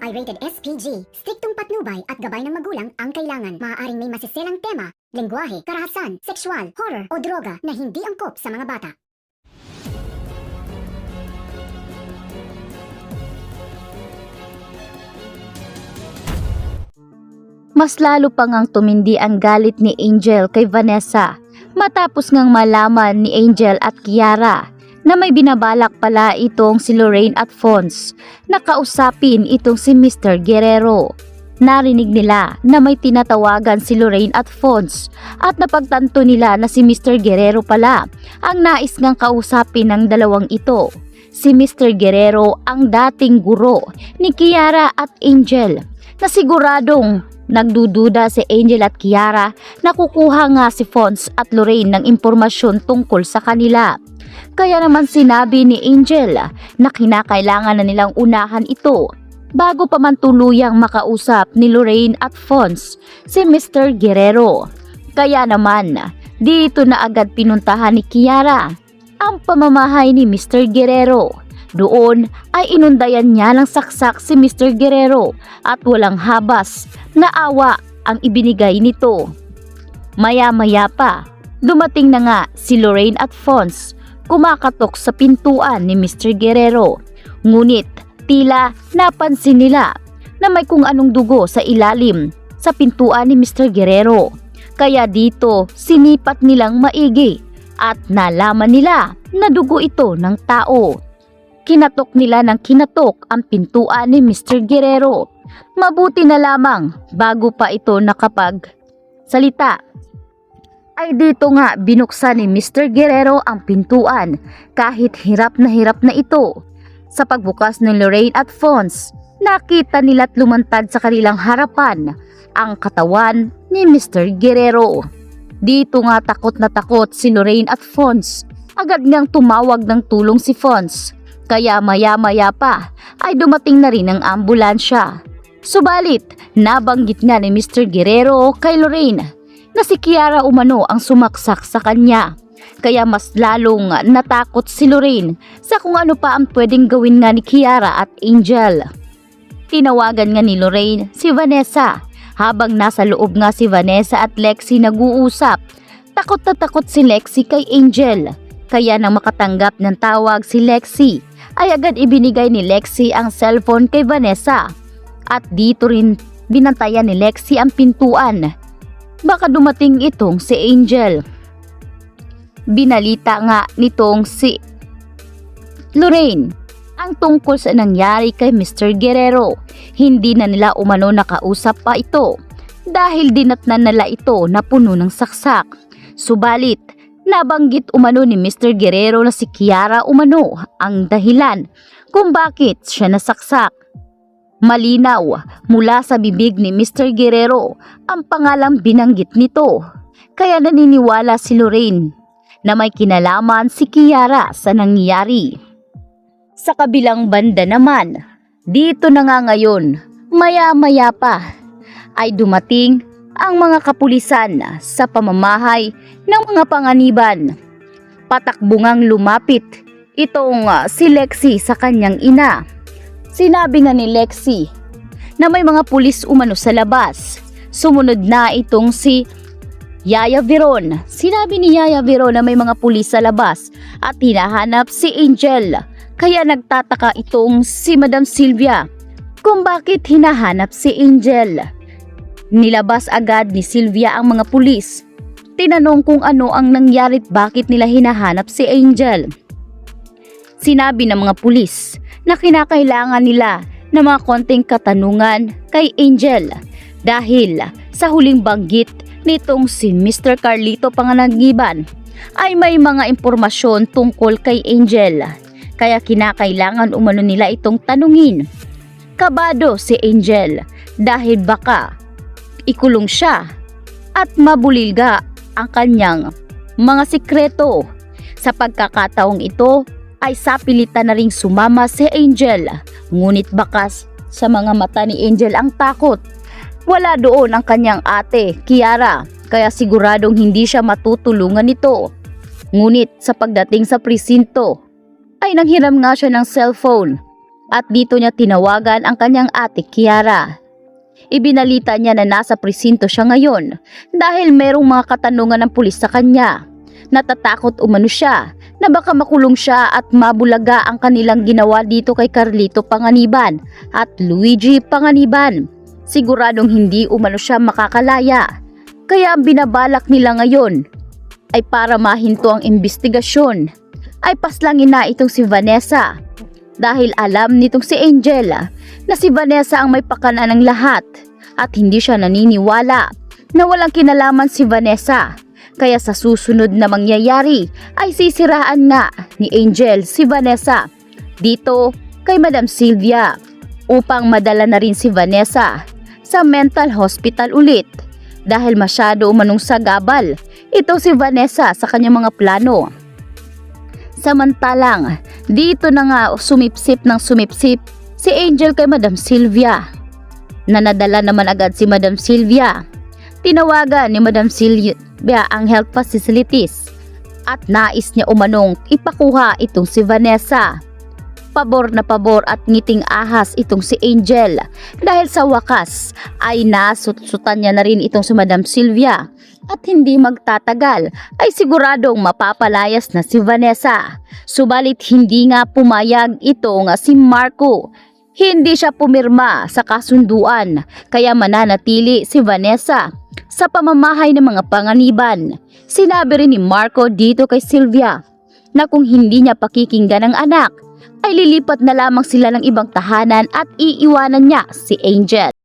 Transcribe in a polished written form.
ay rated SPG. Striktong patnubay at gabay ng magulang ang kailangan. Maaaring may masiselang tema, lengguwahe, karahasan, sexual, horror o droga na hindi angkop sa mga bata. Mas lalo pa ngang tumindi ang galit ni Angel kay Vanessa matapos ngang malaman ni Angel at Kiara na may binabalak pala itong si Lorraine at Fonz na kausapin itong si Mr. Guerrero. Narinig nila na may tinatawagan si Lorraine at Fonz at napagtanto nila na si Mr. Guerrero pala ang nais ngang kausapin ng dalawang ito. Si Mr. Guerrero ang dating guro ni Kiara at Angel na siguradong nagdududa si Angel at Kiara na kukuha nga si Fonz at Lorraine ng impormasyon tungkol sa kanila. Kaya naman sinabi ni Angel na kinakailangan na nilang unahan ito bago pa man tuluyang makausap ni Lorraine at Fonz si Mr. Guerrero. Kaya naman dito na agad pinuntahan ni Kiara ang pamamahay ni Mr. Guerrero. Doon ay inundayan niya ng saksak si Mr. Guerrero at walang habas na awa ang ibinigay nito. Maya-maya pa, dumating na nga si Lorraine at Fonz kumakatok sa pintuan ni Mr. Guerrero. Ngunit tila napansin nila na may kung anong dugo sa ilalim sa pintuan ni Mr. Guerrero. Kaya dito sinipat nilang maigi at nalaman nila na dugo ito ng tao. Kinatok nila ng kinatok ang pintuan ni Mr. Guerrero. Mabuti na lamang bago pa ito nakapagsalita ay dito nga binuksan ni Mr. Guerrero ang pintuan kahit hirap na ito. Sa pagbukas ng Lorraine at Fonz, nakita nila't lumantad sa kanilang harapan ang katawan ni Mr. Guerrero. Dito nga takot na takot si Lorraine at Fonz. Agad ngang tumawag ng tulong si Fonz. Kaya maya-maya pa ay dumating na rin ang ambulansya. Subalit, nabanggit nga ni Mr. Guerrero kay Lorraine na si Kiara umano ang sumaksak sa kanya. Kaya mas lalong natakot si Lorraine sa kung ano pa ang pwedeng gawin nga ni Kiara at Angel. Tinawagan nga ni Lorraine si Vanessa. Habang nasa loob nga si Vanessa at Lexi nag-uusap, takot na takot si Lexi kay Angel. Kaya nang makatanggap ng tawag si Lexi, ay agad ibinigay ni Lexi ang cellphone kay Vanessa. At dito rin binantayan ni Lexi ang pintuan. Baka dumating itong si Angel. Binalita nga nitong si Lorraine ang tungkol sa nangyari kay Mr. Guerrero. Hindi na nila umano nakausap pa ito dahil dinatnan nila ito na puno ng saksak. Subalit, nabanggit umano ni Mr. Guerrero na si Kiara umano ang dahilan kung bakit siya nasaksak. Malinaw mula sa bibig ni Mr. Guerrero ang pangalang binanggit nito. Kaya naniniwala si Lorraine na may kinalaman si Kiara sa nangyari. Sa kabilang banda naman, dito na nga ngayon, maya-maya pa ay dumating ang mga kapulisan sa pamamahay ng mga panganiban. Patakbungang lumapit itong si Lexi sa kanyang ina. Sinabi nga ni Lexi na may mga pulis umano sa labas. Sumunod na itong si Yaya Veron. Sinabi ni Yaya Veron na may mga pulis sa labas at hinahanap si Angel. Kaya nagtataka itong si Madam Sylvia kung bakit hinahanap si Angel. Nilabas agad ni Sylvia ang mga pulis. Tinanong kung ano ang nangyari at bakit nila hinahanap si Angel. Sinabi ng mga pulis na kinakailangan nila ng mga konting katanungan kay Angel dahil sa huling banggit nitong si Mr. Carlito Panganiban ay may mga impormasyon tungkol kay Angel. Kaya kinakailangan umano nila itong tanungin. Kabado si Angel dahil baka ikulong siya at mabulilga ang kanyang mga sikreto. Sa pagkakataong ito ay sapilitan na ring sumama si Angel. Ngunit bakas sa mga mata ni Angel ang takot. Wala doon ang kanyang ate, Kiara, kaya siguradong hindi siya matutulungan nito. Ngunit sa pagdating sa presinto ay nanghiram nga siya ng cellphone at dito niya tinawagan ang kanyang ate Kiara. Ibinalita niya na nasa presinto siya ngayon dahil merong mga katanungan ng pulis sa kanya. Natatakot umano siya na baka makulong siya at mabulaga ang kanilang ginawa dito kay Carlito Panganiban at Luigi Panganiban. Siguradong hindi umano siya makakalaya. Kaya ang binabalak nila ngayon ay para mahinto ang investigasyon ay paslangin na itong si Vanessa. Dahil alam nitong si Angel na si Vanessa ang may pakana ng lahat at hindi siya naniniwala na walang kinalaman si Vanessa. Kaya sa susunod na mangyayari ay sisiraan nga ni Angel si Vanessa dito kay Madam Sylvia upang madala na rin si Vanessa sa mental hospital ulit dahil masyado umanong sagabal ito si Vanessa sa kanyang mga plano. Samantalang, dito na nga sumipsip ng sumipsip si Angel kay Madam Sylvia. Nanadala naman agad si Madam Sylvia. Tinawagan ni Madam Sylvia ang health facilities at nais niya umanong ipakuha itong si Vanessa. Pabor na pabor at ngiting ahas itong si Angel dahil sa wakas ay nasutsutan niya na rin itong si Madam Sylvia. At hindi magtatagal ay siguradong mapapalayas na si Vanessa. Subalit hindi nga pumayag ito nga si Marco. Hindi siya pumirma sa kasunduan kaya mananatili si Vanessa sa pamamahay ng mga Panganiban. Sinabi rin ni Marco dito kay Sylvia na kung hindi niya pakikinggan ang anak ay lilipat na lamang sila ng ibang tahanan at iiwanan niya si Angel.